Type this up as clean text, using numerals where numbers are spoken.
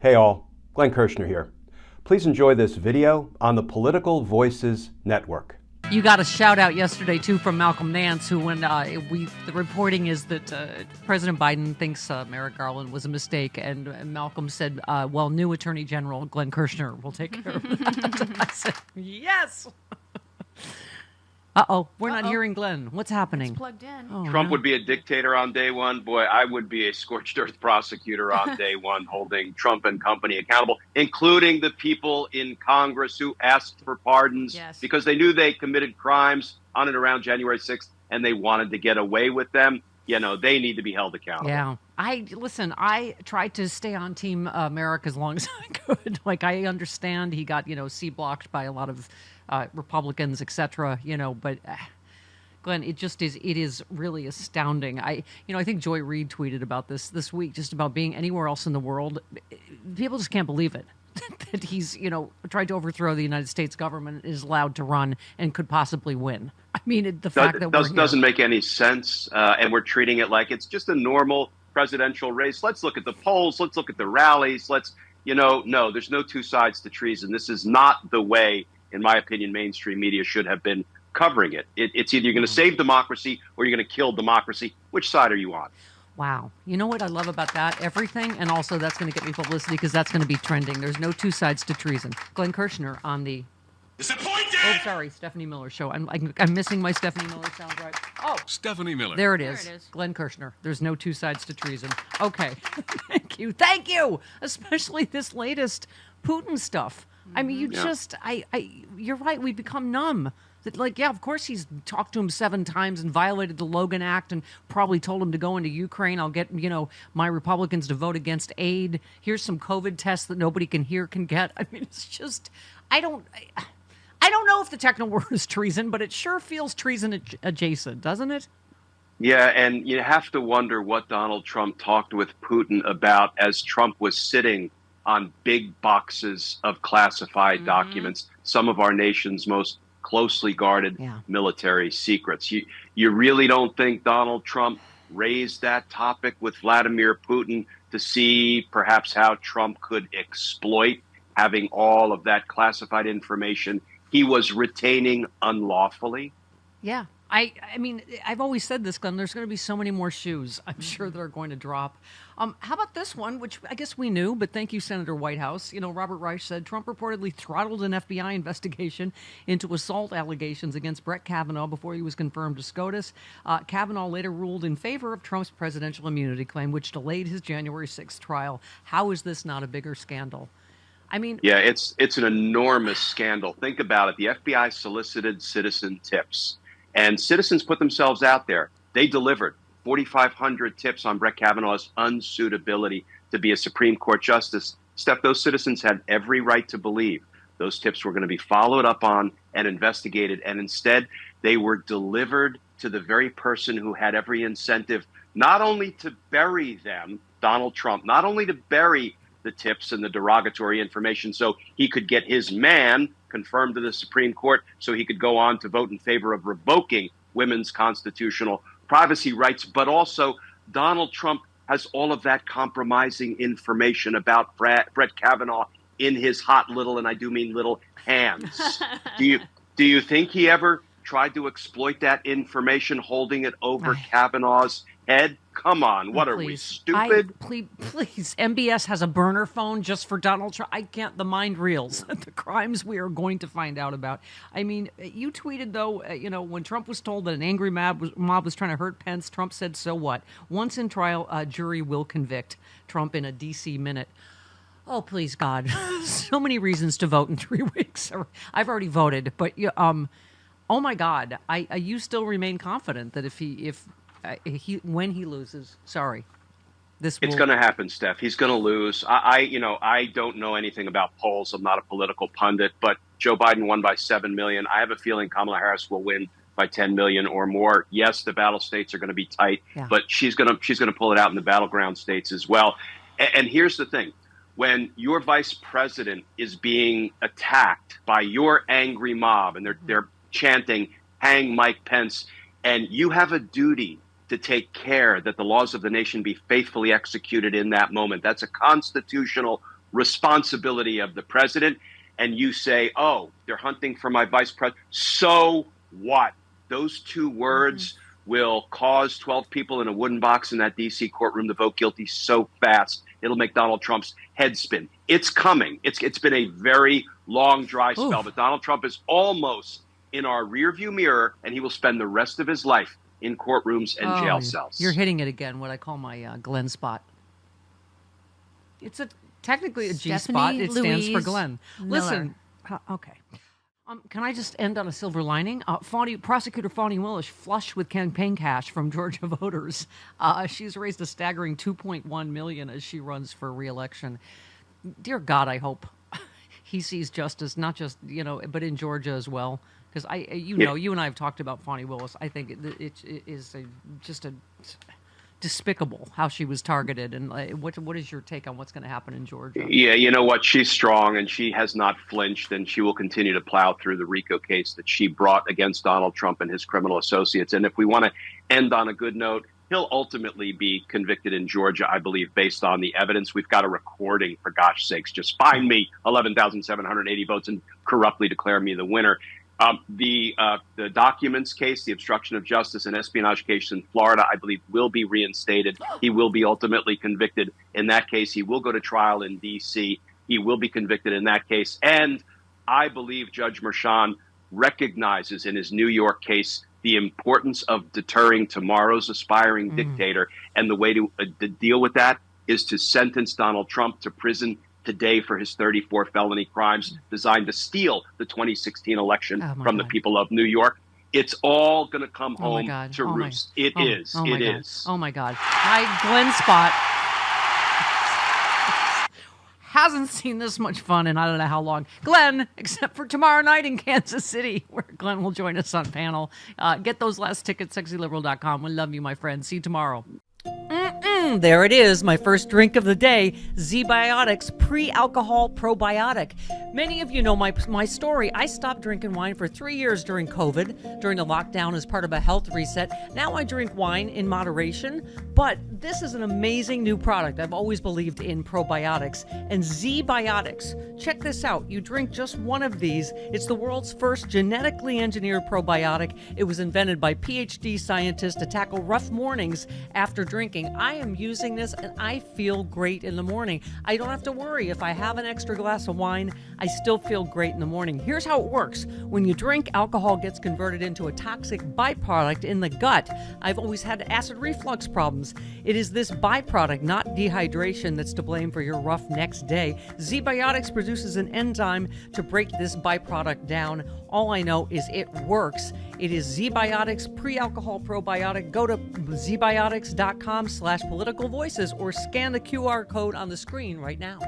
Hey all, Glenn Kirschner here. Please enjoy this video on the Political Voices Network. You got a shout out yesterday too from Malcolm Nance, who when the reporting is that President Biden thinks Merrick Garland was a mistake, and Malcolm said, well, new Attorney General Glenn Kirschner will take care of that. I said, yes. We're not hearing Glenn. What's happening? It's plugged in. Oh, Trump would be a dictator on day one. Boy, I would be a scorched earth prosecutor on day one, holding Trump and company accountable, including the people in Congress who asked for pardons because they knew they committed crimes on and around January 6th and they wanted to get away with them. You know, they need to be held accountable. Yeah. I tried to stay on Team Merrick as long as I could. Like, I understand he got, C-blocked by a lot of Republicans, etc., but Glenn, it is really astounding. I think Joy Reid tweeted about this week, just about being anywhere else in the world. People just can't believe it. That he's, tried to overthrow the United States government, is allowed to run, and could possibly win. I mean, the fact that doesn't make any sense, and we're treating it like it's just a normal presidential race. Let's look at the polls. Let's look at the rallies. No, there's no two sides to treason. This is not the way, in my opinion, mainstream media should have been covering it. It's either you're going to save democracy or you're going to kill democracy. Which side are you on? Wow. You know what I love about that? Everything. And also that's going to get me publicity because that's going to be trending. There's no two sides to treason. Glenn Kirschner on the... Disappointed! Oh, sorry, Stephanie Miller show. I'm missing my Stephanie Miller soundbite. Oh, Stephanie Miller. There it is. Glenn Kirschner. There's no two sides to treason. Okay. Thank you. Especially this latest Putin stuff. I mean, you're right. We've become numb. That, of course he's talked to him 7 times and violated the Logan Act and probably told him to go into Ukraine. I'll get, my Republicans to vote against aid. Here's some COVID tests that nobody can get. I mean, it's just, I don't know if the technical word is treason, but it sure feels treason adjacent, doesn't it? Yeah, and you have to wonder what Donald Trump talked with Putin about as Trump was sitting on big boxes of classified documents, some of our nation's most closely guarded military secrets. You really don't think Donald Trump raised that topic with Vladimir Putin to see perhaps how Trump could exploit having all of that classified information he was retaining unlawfully? Yeah. I mean, I've always said this, Glenn, there's going to be so many more shoes, I'm sure, that are going to drop. How about this one, which I guess we knew, but thank you, Senator Whitehouse. Robert Reich said Trump reportedly throttled an FBI investigation into assault allegations against Brett Kavanaugh before he was confirmed to SCOTUS. Kavanaugh later ruled in favor of Trump's presidential immunity claim, which delayed his January 6th trial. How is this not a bigger scandal? I mean... Yeah, it's an enormous scandal. Think about it. The FBI solicited citizen tips. And citizens put themselves out there. They delivered 4,500 tips on Brett Kavanaugh's unsuitability to be a Supreme Court justice. Steph, those citizens had every right to believe those tips were going to be followed up on and investigated. And instead, they were delivered to the very person who had every incentive not only to bury them, Donald Trump, not only to bury the tips and the derogatory information so he could get his man confirmed to the Supreme Court so he could go on to vote in favor of revoking women's constitutional privacy rights. But also, Donald Trump has all of that compromising information about Brett Kavanaugh in his hot little, and I do mean little, hands. Do you think he ever tried to exploit that information, holding it over Kavanaugh's head? Come on, what are we, stupid? Please, MBS has a burner phone just for Donald Trump. I can't, the mind reels, the crimes we are going to find out about. I mean, you tweeted, though, when Trump was told that an angry mob was trying to hurt Pence, Trump said, so what? Once in trial, a jury will convict Trump in a D.C. minute. Oh, please, God. So many reasons to vote in 3 weeks. I've already voted, but, oh, my God. You still remain confident that when he loses, it's going to happen, Steph. He's going to lose. I don't know anything about polls. I'm not a political pundit, but Joe Biden won by 7 million. I have a feeling Kamala Harris will win by 10 million or more. Yes, the battle states are going to be tight, but she's going to pull it out in the battleground states as well. And here's the thing. When your vice president is being attacked by your angry mob and they're chanting, hang Mike Pence, and you have a duty to take care that the laws of the nation be faithfully executed in that moment. That's a constitutional responsibility of the president, and you say, oh, they're hunting for my vice president. So what? Those two words will cause 12 people in a wooden box in that D.C. courtroom to vote guilty so fast, it'll make Donald Trump's head spin. It's coming. It's been a very long, dry spell, but Donald Trump is almost in our rearview mirror, and he will spend the rest of his life in courtrooms and jail cells. You're hitting it again, what I call my Glenn spot. It's technically a G spot. It stands for Glenn. Listen, okay. Can I just end on a silver lining? Prosecutor Fani Willis flushed with campaign cash from Georgia voters. She's raised a staggering $2.1 million as she runs for re-election. Dear God, I hope he sees justice, not just but in Georgia as well. Because you and I have talked about Fani Willis. I think it is just despicable how she was targeted. And what is your take on what's going to happen in Georgia? Yeah, you know what? She's strong, and she has not flinched, and she will continue to plow through the RICO case that she brought against Donald Trump and his criminal associates. And if we want to end on a good note, he'll ultimately be convicted in Georgia, I believe, based on the evidence. We've got a recording, for gosh sakes. Just find me 11,780 votes and corruptly declare me the winner. The documents case, the obstruction of justice and espionage case in Florida, I believe, will be reinstated. He will be ultimately convicted in that case. He will go to trial in D.C. He will be convicted in that case. And I believe Judge Merchan recognizes in his New York case the importance of deterring tomorrow's aspiring dictator. And the way to deal with that is to sentence Donald Trump to prison today for his 34 felony crimes designed to steal the 2016 election from the people of New York. It's all going to come home to roost. It is. Oh, my God. Glenn Spot hasn't seen this much fun in I don't know how long. Glenn, except for tomorrow night in Kansas City, where Glenn will join us on panel. Get those last tickets, sexyliberal.com. We love you, my friend. See you tomorrow. There it is, my first drink of the day, Z-Biotics Pre-Alcohol Probiotic. Many of you know my story. I stopped drinking wine for 3 years during COVID, during the lockdown as part of a health reset. Now I drink wine in moderation, but this is an amazing new product. I've always believed in probiotics. And Z-Biotics, check this out. You drink just one of these. It's the world's first genetically engineered probiotic. It was invented by PhD scientists to tackle rough mornings after drinking. I am using this and I feel great in the morning. I don't have to worry if I have an extra glass of wine, I still feel great in the morning. Here's how it works. When you drink, alcohol gets converted into a toxic byproduct in the gut. I've always had acid reflux problems. It is this byproduct, not dehydration, that's to blame for your rough next day. Z-Biotics produces an enzyme to break this byproduct down. All I know is it works. It is Z-Biotics Pre-Alcohol Probiotic. Go to zbiotics.com/politicalvoices or scan the QR code on the screen right now.